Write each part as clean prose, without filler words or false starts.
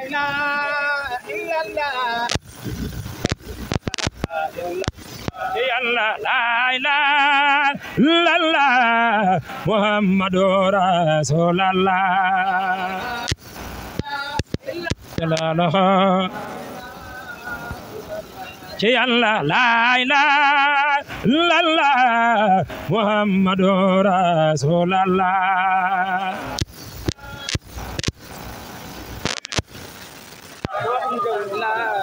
ilaha illallah Allah la ilaha illallah Muhammadur Rasulullah Allah Allah la ilaha illallah Muhammadur Rasulullah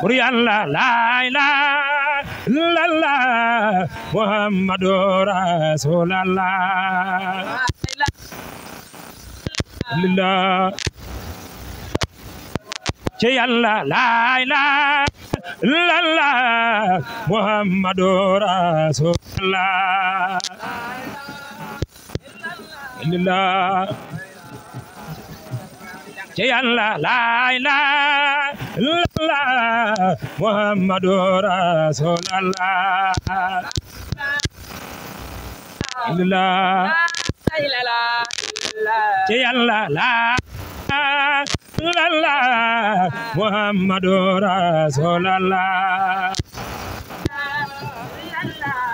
Buri Allah la ilaha illallah Muhammadur Rasulullah Lillah Allah la ilaha illallah Muhammadur Rasulullah Lillah Allah la ilaha illallah Muhammadur Rasulullah Lillah Allah la ilaha illallah Muhammadur Rasulullah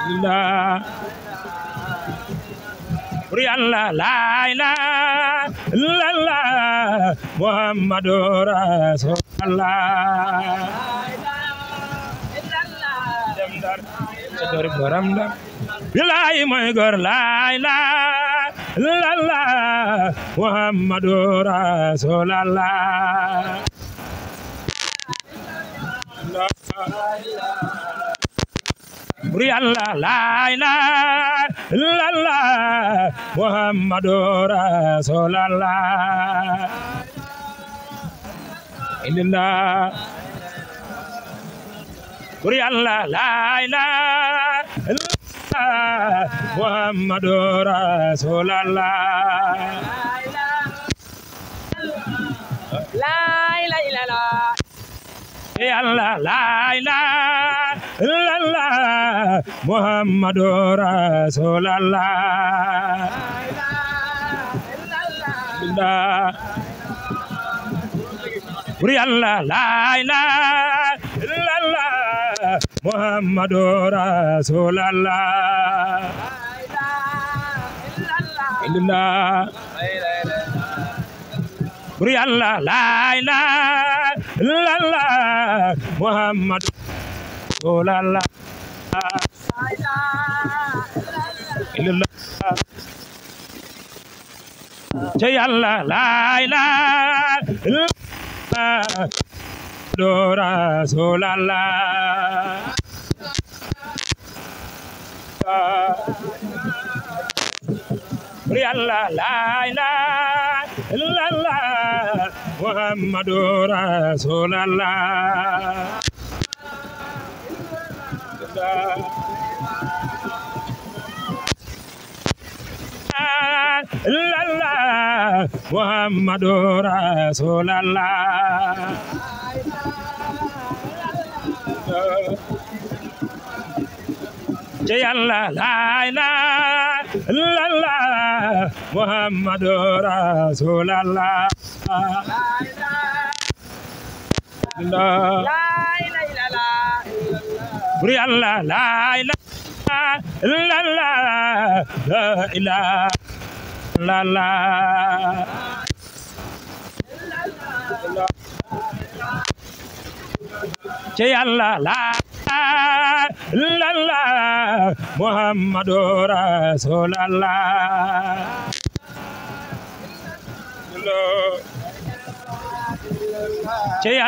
Lillah Allah la ilaha illallah Muhammadur Rasulullah billahi moy gor la ilaha illallah Muhammadur Rasulullah Buri Allah la ilaha illallah Muhammadur Rasulullah Illallah Buri Allah la ilaha illallah Muhammadur Rasulullah la ilaha illallah Allah la ilaha illallah Muhammadur Rasulullah Buri Allah la ilaha illallah Muhammadur Rasulullah Illallah Buri Allah la ilaha illallah Muhammadur Rasulullah Illallah Allah la ilaha illallah Rasulullah Buri Allah la ilaha illallah Muhammadur Rasulullah illallah Muhammadur Rasulullah Allah la ilaha illallah Muhammadur Rasulullah Buri Allah la ilaha illallah la ilaha illallah Allah la ilaha illallah Muhammadur Rasulullah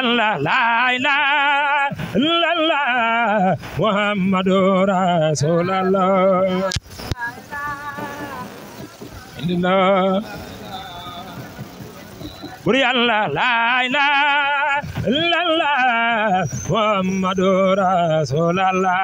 Allah la ilaha illallah Muhammadur Rasulullah Buri Allah la ilaha illallah Muhammadur Rasulullah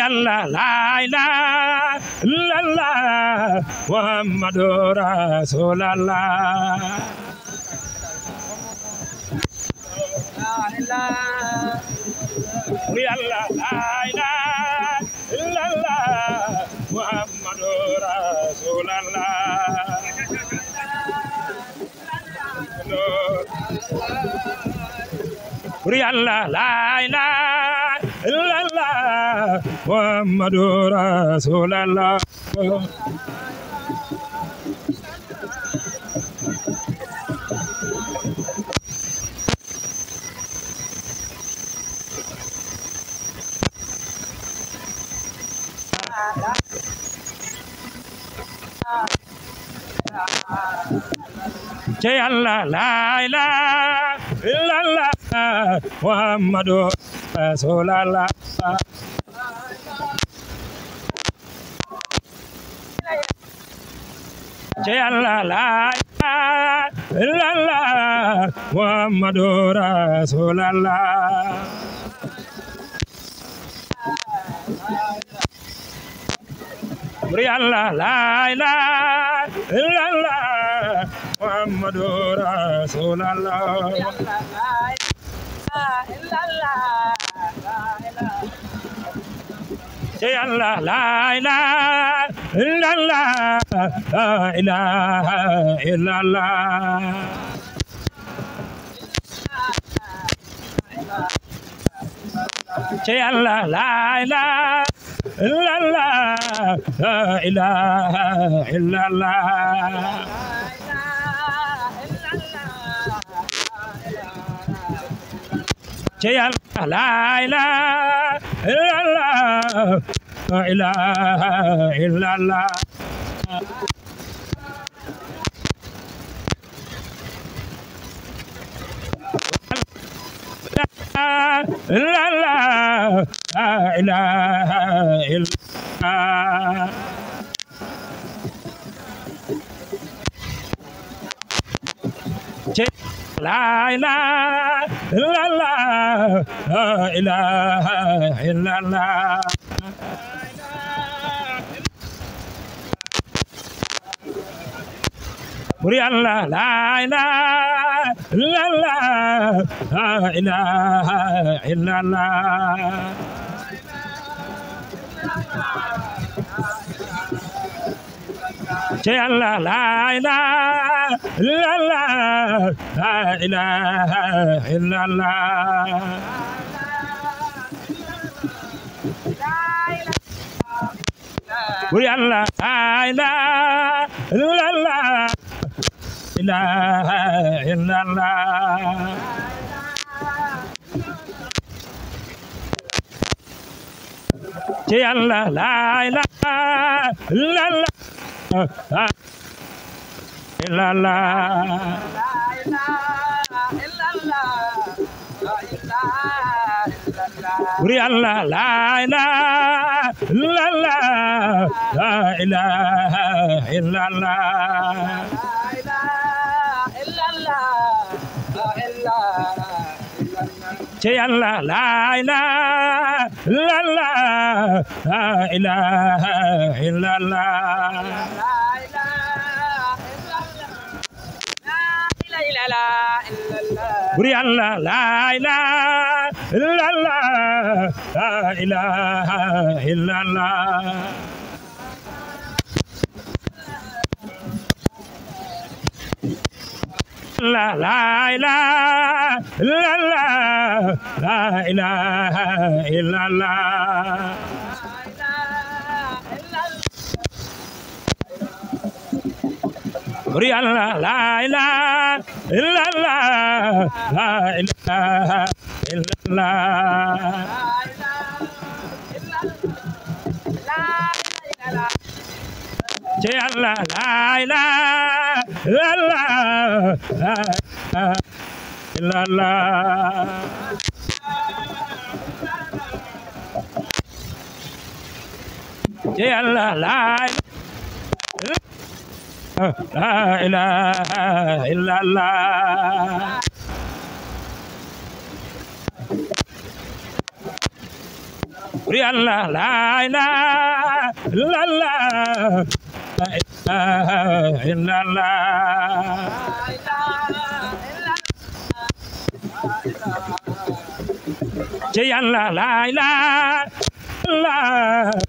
Allah la ilaha illallah Muhammadur Rasulullah Buri Allah la ilaha illallah Muhammadur Rasulullah la la Buri Allah la ilaha illallah Muhammadur Rasulullah Jai Allah la ilaha illallah Muhammadur Rasulullah Jai Allah la ilaha illallah Muhammadur Rasulullah Buri Allah la ilaha illallah Muhammadur Rasulullah Jai Allah la ilaha illallah la ilaha illallah Jai Allah la ilaha illallah la ilaha illallah Jai Allah la ilaha illallah la ilaha illallah la ilaha illallah La ilaha illallah La ilaha illallah Buri Allah la ilaha illallah La ilaha illallah Jai Allah la ilaha illallah La ilaha illallah Buri Allah la ilaha illallah ilaha illallah Jai Allah la ilaha illallah la illallah Buri Allah la ilaha illallah la ilaha illallah Jai Allah la ilaha illallah la ilaha illallah Buri Allah la ilaha illallah la ilaha illallah La ilaha illallah La ilaha illallah Buri Allah la ilaha illallah La ilaha illallah Jai Allah la ilaha illallah La ilaha illallah Jai Allah la ilaha illallah Buri Allah la ilaha illallah La ilaha illallah Jai Allah la ilaha illallah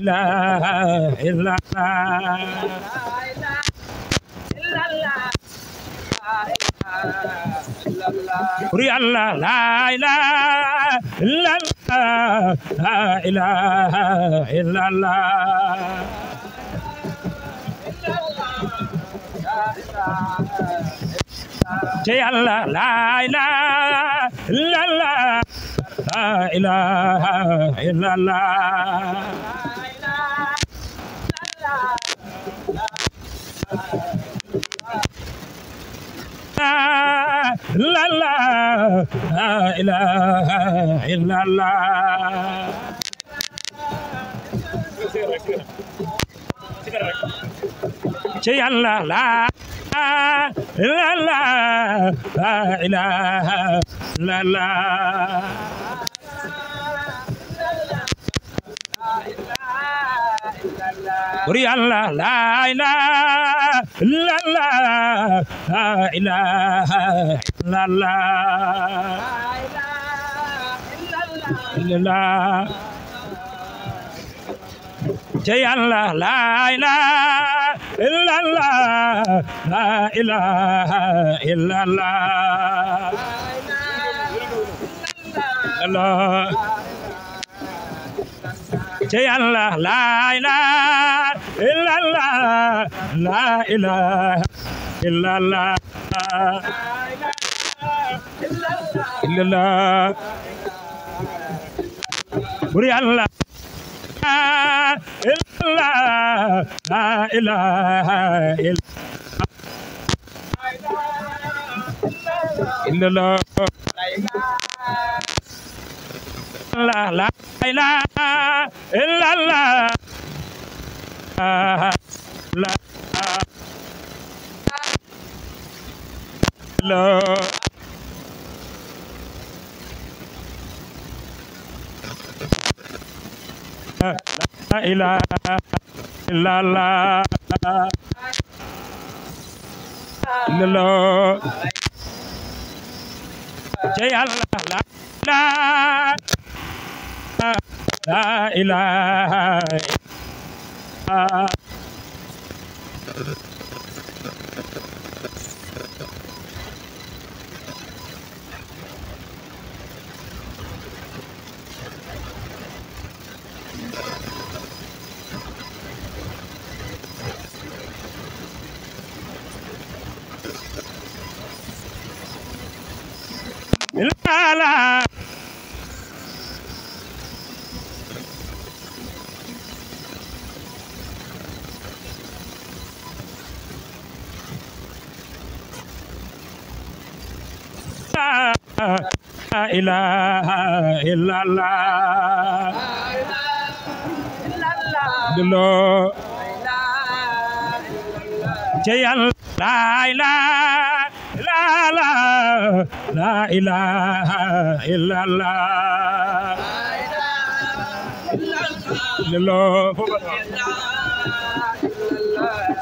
ilaha illallah Buri Allah la ilaha illallah la ilaha illallah Jai Allah la ilaha illallah la ilaha illallah la ilaha illallah Jai Allah la ilaha illallah Buri Allah la ilaha illallah la ilaha illallah Jai Allah la ilaha illallah la ilaha illallah Allah Jai Allah la ilaha illallah la ilaha illallah illallah Buri Allah illallah la ilaha illallah la ilaha illallah la ilaha illallah illallah Jai Allah la ilaha illallah la ilaha illallah Jai Allah la ilaha illallah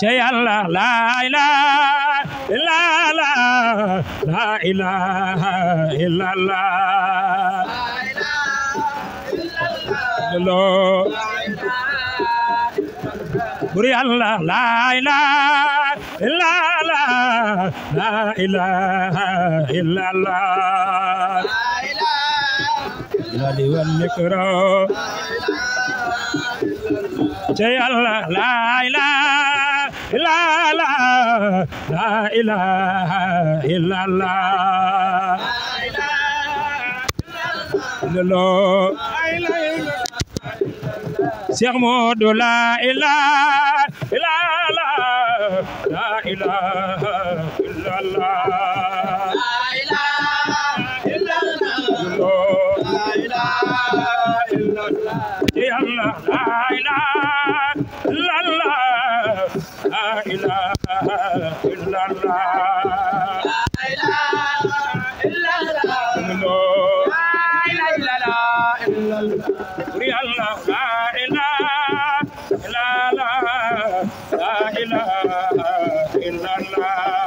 Jai Allah la ilaha illallah Buri Allah la ilaha illallah la Jai Allah la ilaha illallah Cheikh Modou la ilaha illallah la ilaha illallah Jai Allah la ilaha illallah Buri Allah la ilaha illallah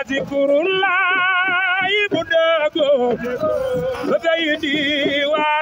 Zikrullah ibudago, Zaidi wa